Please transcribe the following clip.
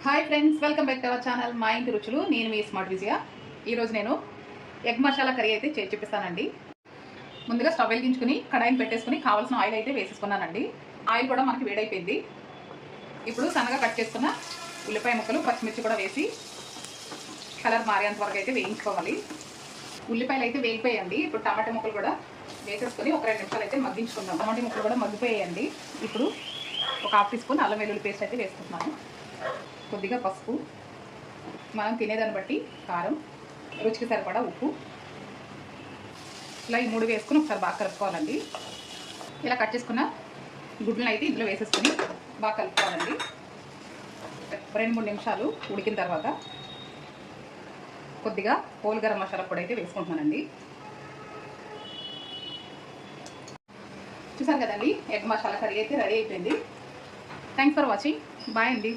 Hi friends, welcome back to our channel మా ఇంటి రుచులు. నేను మీ స్మార్ట్ విజయ. ఈరోజు నేను ఎగ్ మసాలా కర్రీ అయితే చేసి చూపిస్తానండి. ముందుగా స్టవ్ వెలిగించుకుని కడాయిని పెట్టేసుకుని కావాల్సిన ఆయిల్ అయితే వేసేసుకున్నానండి. ఆయిల్ కూడా మనకి వేడైపోయింది. ఇప్పుడు సన్నగా కట్ చేసుకున్న ఉల్లిపాయ ముక్కలు, పచ్చిమిర్చి కూడా వేసి కలర్ మారేంత వరకు అయితే వేయించుకోవాలి. ఉల్లిపాయలు అయితే వేగిపోయాయండి. ఇప్పుడు టమాటా ముక్కలు కూడా వేసేసుకొని ఒక 2 నిమిషాలు అయితే మగ్గించుకుందాం. టమాటా ముక్కలు కూడా మగ్గిపోయాయండి. ఇప్పుడు ఒక 1/2 టీ స్పూన్ అల్లం వెల్లుల్లి పేస్ట్ అయితే వేసుకుంటున్నాను. కొద్దిగా పసుపు, మనం తినేదాన్ని బట్టి కారం, రుచికి సరిపడా ఉప్పు, ఇలా ఈ 3 వేసుకుని ఒకసారి బాగా కలుపుకోవాలండి. ఇలా కట్ చేసుకున్న గుడ్లను అయితే ఇందులో వేసేసుకొని బాగా కలుపుకోవాలండి. 2-3 నిమిషాలు ఉడికిన తర్వాత కొద్దిగా హోల్ గరం మసాలా పొడి అయితే వేసుకుంటున్నానండి. చూసారు కదండి, ఎగ్ మసాలా కర్రీ అయితే రెడీ అయిపోయింది. Thanks for watching. బాయ్ అండి.